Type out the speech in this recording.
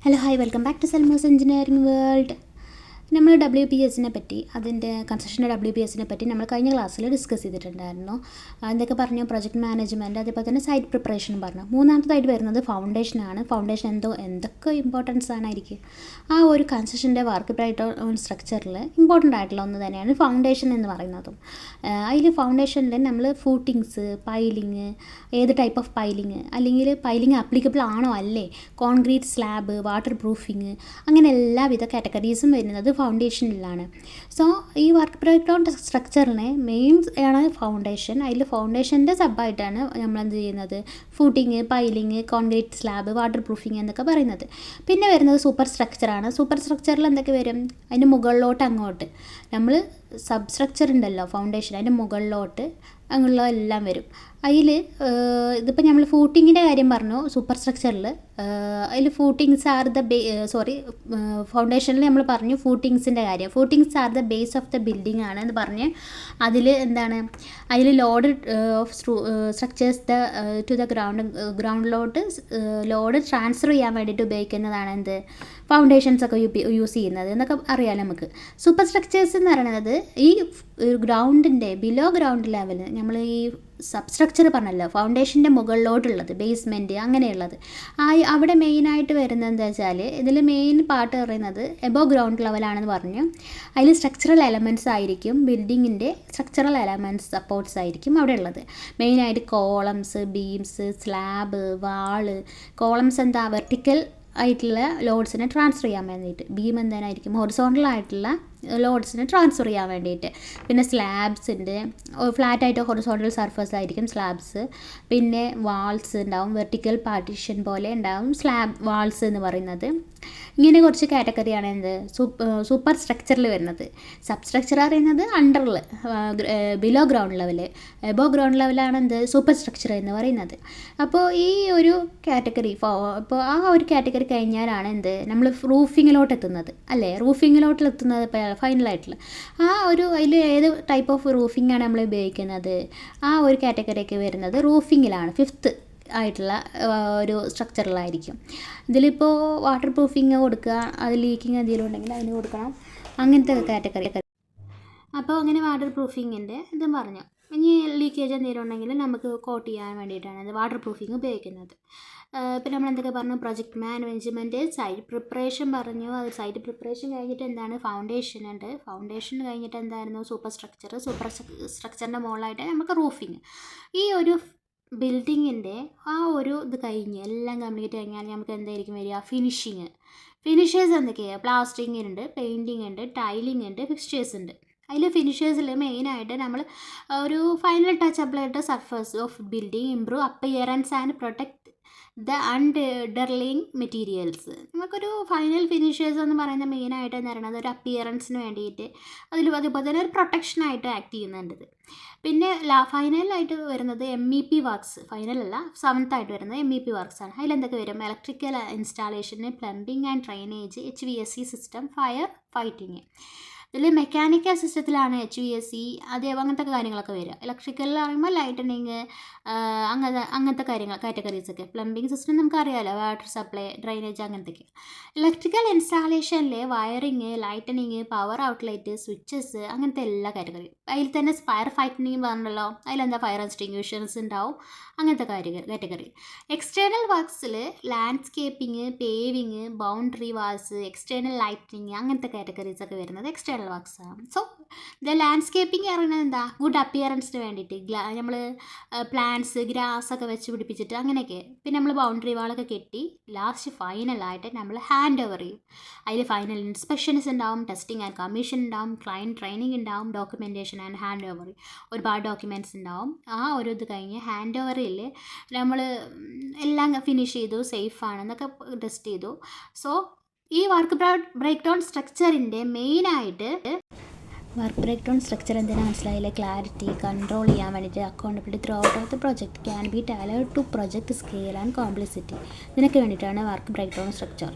Hello hi welcome back to സെൽമോസ് engineering world. നമ്മൾ WBSനെ പറ്റി, അതിൻ്റെ കൺസ്ട്രക്ഷൻ WBSനെ പറ്റി നമ്മൾ കഴിഞ്ഞ ക്ലാസ്സിൽ ഡിസ്കസ് ചെയ്തിട്ടുണ്ടായിരുന്നു. എന്തൊക്കെ പറഞ്ഞു? പ്രൊജക്ട് മാനേജ്മെൻറ്റ്, അതേപോലെ തന്നെ സൈറ്റ് പ്രിപ്പറേഷൻ പറഞ്ഞു. മൂന്നാമത്തേതായിട്ട് വരുന്നത് ഫൗണ്ടേഷനാണ്. ഫൗണ്ടേഷൻ എന്തൊക്കെ ഇമ്പോർട്ടൻസ് ആണായിരിക്കും ആ ഒരു കൺസ്ട്രക്ഷൻ്റെ വർക്ക് ബ്രൈറ്റ് സ്ട്രക്ചറിൽ ഇമ്പോർട്ടൻ്റ് ആയിട്ടുള്ള ഒന്ന് തന്നെയാണ് ഫൗണ്ടേഷൻ എന്ന് പറയുന്നതും. അതിൽ ഫൗണ്ടേഷനിൽ നമ്മൾ ഫൂട്ടിങ്സ്, പൈലിങ്, ഏത് ടൈപ്പ് ഓഫ് പൈലിങ്, അല്ലെങ്കിൽ പൈലിങ് ആപ്ലിക്കബിൾ ആണോ അല്ലേ, കോൺക്രീറ്റ് സ്ലാബ്, വാട്ടർ പ്രൂഫിങ്, അങ്ങനെ എല്ലാവിധ കാറ്റഗറീസും വരുന്നത് ഫൗണ്ടേഷനിലാണ്. സോ ഈ വർക്ക് ബ്രേക്ക്ഡൗൺ സ്ട്രക്ചറിനെ മെയിൻ ആണ് ഫൗണ്ടേഷൻ. അതിൽ ഫൗണ്ടേഷൻ്റെ സബായിട്ടാണ് നമ്മൾ എന്ത് ചെയ്യുന്നത്, footing, piling, concrete slab, water proofing എന്നൊക്കെ പറയുന്നത്. പിന്നെ വരുന്നത് സൂപ്പർ സ്ട്രക്ചറാണ്. സൂപ്പർ സ്ട്രക്ചറിൽ എന്തൊക്കെ വരും? അതിൻ്റെ മുകളിലോട്ട് അങ്ങോട്ട് നമ്മൾ സബ് സ്ട്രക്ചർ ഉണ്ടല്ലോ ഫൗണ്ടേഷൻ, അതിൻ്റെ മുകളിലോട്ട് അങ്ങനെയുള്ള എല്ലാം വരും. അതിൽ ഇതിപ്പോൾ നമ്മൾ ഫൂട്ടിങ്ങിൻ്റെ കാര്യം പറഞ്ഞു. സൂപ്പർ സ്ട്രക്ചറിൽ അതിൽ ഫൂട്ടിങ്സ് ആർ ദ ഫൗണ്ടേഷനിൽ നമ്മൾ പറഞ്ഞു ഫൂട്ടിങ്സിൻ്റെ കാര്യം. Footings are the base of the building ആണ് എന്ന് പറഞ്ഞ് അതിൽ എന്താണ്, അതിൽ load of structures to the ഗ്രൗണ്ടിലോട്ട് ലോഡ് ട്രാൻസ്ഫർ ചെയ്യാൻ വേണ്ടിയിട്ട് ഉപയോഗിക്കുന്നതാണ് എന്ത്, ഫൗണ്ടേഷൻസ് ഒക്കെ യൂസ് ചെയ്യുന്നത് എന്നൊക്കെ അറിയാം നമുക്ക്. സൂപ്പർ സ്ട്രക്ചേഴ്സ് എന്ന് പറയുന്നത് ഈ ഗ്രൗണ്ടിൻ്റെ ബിലോ ഗ്രൗണ്ട് ലെവൽ, നമ്മൾ ഈ സബ് സ്ട്രക്ചർ പറഞ്ഞല്ലോ, ഫൗണ്ടേഷൻ്റെ മുകളിലോട്ടുള്ളത്, ബേസ്മെൻറ്റ് അങ്ങനെയുള്ളത്. അവിടെ മെയിനായിട്ട് വരുന്നത് എന്താ വെച്ചാൽ, ഇതിൽ മെയിൻ പാർട്ട് പറയുന്നത് എബോ ഗ്രൗണ്ട് ലെവലാണെന്ന് പറഞ്ഞു. അതിൽ സ്ട്രക്ചറൽ എലമെൻറ്റ്സ് ആയിരിക്കും, ബിൽഡിങ്ങിൻ്റെ സ്ട്രക്ചറൽ എലമെൻറ്റ്സ് സപ്പോർട്ട്സ് ആയിരിക്കും അവിടെ ഉള്ളത്. മെയിനായിട്ട് കോളംസ്, ബീംസ്, സ്ലാബ്, വാള്. കോളംസ് എന്താ, വെർട്ടിക്കൽ ആയിട്ടുള്ള ലോഡ്സിനെ ട്രാൻസ്ഫർ ചെയ്യാൻ വേണ്ടിയിട്ട്. ബീം എന്തായിരിക്കും, ഹൊറിസോണ്ടൽ ആയിട്ടുള്ള ലോഡ്സിനെ ട്രാൻസ്ഫർ ചെയ്യാൻ വേണ്ടിയിട്ട്. പിന്നെ സ്ലാബ്സ് ഉണ്ട്, ഫ്ലാറ്റായിട്ട് ഹൊറിസോണ്ടൽ സർഫസ് ആയിരിക്കും സ്ലാബ്സ്. പിന്നെ വാൾസ് ഉണ്ടാവും, വെർട്ടിക്കൽ പാർട്ടീഷൻ പോലെ ഉണ്ടാവും സ്ലാബ് വാൾസ് എന്ന് പറയുന്നത്. ഇങ്ങനെ കുറച്ച് കാറ്റഗറിയാണ് എന്ത് സൂപ്പർ സ്ട്രക്ചറിൽ വരുന്നത്. സബ് സ്ട്രക്ചർ പറയുന്നത് അണ്ടറിൽ, below ground level. Above ground ലെവലാണ് എന്ത്, സൂപ്പർ സ്ട്രക്ചർ എന്ന് പറയുന്നത്. അപ്പോൾ ഈ ഒരു കാറ്റഗറി, അപ്പോൾ ആ ഒരു കാറ്റഗറി കഴിഞ്ഞാലാണ് എന്ത്, നമ്മൾ റൂഫിങ്ങിലോട്ട് എത്തുന്നത് അല്ലേ. റൂഫിങ്ങിലോട്ട് എത്തുന്നത് ഫൈനലായിട്ടുള്ള ആ ഒരു, അതിൽ ഏത് ടൈപ്പ് ഓഫ് റൂഫിംഗ് ആണ് നമ്മൾ ഉപയോഗിക്കുന്നത്, ആ ഒരു കാറ്റഗറിയൊക്കെ വരുന്നത് റൂഫിങ്ങിലാണ്. ഫിഫ്ത്ത് ആയിട്ടുള്ള ഒരു സ്ട്രക്ചറിലായിരിക്കും. ഇതിലിപ്പോൾ വാട്ടർ പ്രൂഫിങ് കൊടുക്കുക, അത് ലീക്കിങ് എന്തെങ്കിലും ഉണ്ടെങ്കിൽ അതിന് കൊടുക്കണം, അങ്ങനത്തെ കാറ്റഗറി. അപ്പോൾ അങ്ങനെ വാട്ടർ പ്രൂഫിങ്ങിൻ്റെ ഇതും പറഞ്ഞു. ഇനി ലീക്കേജ് എന്തെങ്കിലും ഉണ്ടെങ്കിൽ നമുക്ക് കോട്ട് ചെയ്യാൻ വേണ്ടിയിട്ടാണ് അത് വാട്ടർ പ്രൂഫിങ് ഉപയോഗിക്കുന്നത്. പിന്നെ നമ്മൾ എന്തൊക്കെ പറഞ്ഞു, പ്രൊജക്ട് മാനേജ്മെൻറ്റ്, സൈറ്റ് പ്രിപ്പറേഷൻ പറഞ്ഞു. അത് സൈറ്റ് പ്രിപ്പറേഷൻ കഴിഞ്ഞിട്ട് എന്താണ്, ഫൗണ്ടേഷൻ ഉണ്ട്. ഫൗണ്ടേഷൻ കഴിഞ്ഞിട്ട് എന്തായിരുന്നു, സൂപ്പർ സ്ട്രക്ചർ. സൂപ്പർ സ്ട്രക്ചറിൻ്റെ മുകളിലായിട്ട് നമുക്ക് റൂഫിങ്. ഈ ഒരു ബിൽഡിങ്ങിൻ്റെ ആ ഒരു ഇത് കഴിഞ്ഞ് എല്ലാം കംപ്ലീറ്റ് കഴിഞ്ഞാൽ നമുക്ക് എന്തായിരിക്കും വരിക, ഫിനിഷിങ്. ഫിനിഷേഴ്സ് എന്തൊക്കെയാണ്, പ്ലാസ്റ്ററിങ് ഉണ്ട്, പെയിൻറ്റിങ് ഉണ്ട്, ടൈലിംഗ് ഉണ്ട്, ഫിക്സ്ചേഴ്സ് ഉണ്ട്. അതിൽ ഫിനിഷേഴ്സിൽ മെയിനായിട്ട് നമ്മൾ ഒരു ഫൈനൽ ടച്ച് അപ്ലൈ ചെയ്ത surface of building, improve appearance and protect the underlying materials. നമുക്കൊരു ഫൈനൽ ഫിനിഷേഴ്സ് എന്ന് പറയുന്നത് മെയിനായിട്ട് എന്ന് പറയുന്നത് ഒരു അപ്പിയറൻസിന് വേണ്ടിയിട്ട്, അതുപോലെ തന്നെ ഒരു പ്രൊട്ടക്ഷനായിട്ട് ആക്ട് ചെയ്യുന്നുണ്ട്. പിന്നെ ഫൈനലായിട്ട് വരുന്നത് MEP വർക്ക്സ്. ഫൈനലല്ല, 7th ആയിട്ട് വരുന്നത് MEP വർക്ക്സ് ആണ്. അതിലെന്തൊക്കെ വരും, ഇലക്ട്രിക്കൽ ഇൻസ്റ്റാളേഷന്, plumbing and drainage, HVAC system, fire fighting. ഇതിൽ മെക്കാനിക്കൽ സിസ്റ്റത്തിലാണ് HVAC, അങ്ങനത്തെ കാര്യങ്ങളൊക്കെ വരിക. ഇലക്ട്രിക്കലിലാകുമ്പോൾ ലൈറ്റനിങ്, അങ്ങനത്തെ കാര്യങ്ങൾ കാറ്റഗറീസൊക്കെ. പ്ലംബിംഗ് സിസ്റ്റം നമുക്കറിയാമല്ലോ, വാട്ടർ സപ്ലൈ, ഡ്രെയിനേജ്, അങ്ങനത്തെയൊക്കെ. ഇലക്ട്രിക്കൽ ഇൻസ്റ്റാളേഷനിൽ wiring, lighting, power outlet, switches, അങ്ങനത്തെ എല്ലാ കാറ്റഗറിയും. അതിൽ തന്നെ ഫയർ ഫൈറ്റിങ് പറഞ്ഞല്ലോ, അതിലെന്താ ഫയർ എക്സ്റ്റിങ്ക്വിഷേഴ്സ് ഉണ്ടാവും, അങ്ങനത്തെ കാറ്റഗറി. എക്സ്റ്റേണൽ വർക്ക്സിൽ landscaping, paving, boundary walls, external lighting, അങ്ങനത്തെ കാറ്റഗറീസൊക്കെ വരുന്നത് എക്സ്റ്റേണൽ വർക്ക്സ് ആണ്. സോ ദ ലാൻഡ്സ്കേപ്പിംഗ് പറയുന്നത് എന്താ, ഗുഡ് അപ്പിയറൻസിന് വേണ്ടിയിട്ട് നമ്മൾ പ്ലാന്റ്സ്, ഗ്രാസ് ഒക്കെ വെച്ച് പിടിപ്പിച്ചിട്ട് അങ്ങനെയൊക്കെ. പിന്നെ നമ്മൾ ബൗണ്ടറി വാളൊക്കെ കെട്ടി ലാസ്റ്റ് ഫൈനലായിട്ട് നമ്മൾ ഹാൻഡ് ഓവർ ചെയ്യും. അതിൽ ഫൈനൽ ഇൻസ്പെക്ഷൻസ് ഉണ്ടാവും, ടെസ്റ്റിംഗ് ആൻഡ് കമ്മീഷൻ ഉണ്ടാവും, ക്ലയൻറ്റ് ട്രെയിനിങ് ഉണ്ടാവും, ഡോക്യുമെൻറ്റേഷൻ ആൻഡ് ഹാൻഡ് ഓവർ. ഒരുപാട് ഡോക്യുമെൻറ്റ്സ് ഉണ്ടാവും. ആ ഒരു ഇത് കഴിഞ്ഞ് ഹാൻഡ് ഓവറിൽ നമ്മൾ എല്ലാം ഫിനിഷ് ചെയ്തു, സേഫ് ആണെന്നൊക്കെ ടെസ്റ്റ് ചെയ്തു. സോ ഈ വർക്ക് ബ്രേക്ക് ഡൗൺ സ്ട്രക്ചറിൻ്റെ മെയിനായിട്ട് വർക്ക് ബ്രേക്ക് ഡൗൺ സ്ട്രക്ചർ എന്തിനാണ് മനസ്സിലായില്ലേ, ക്ലാരിറ്റി, കൺട്രോൾ ചെയ്യാൻ വേണ്ടിയിട്ട്, accountability throughout of the project, can be tailored to project scale and complexity. ഇതിനൊക്കെ വേണ്ടിയിട്ടാണ് വർക്ക് ബ്രേക്ക് ഡൗൺ സ്ട്രക്ചർ.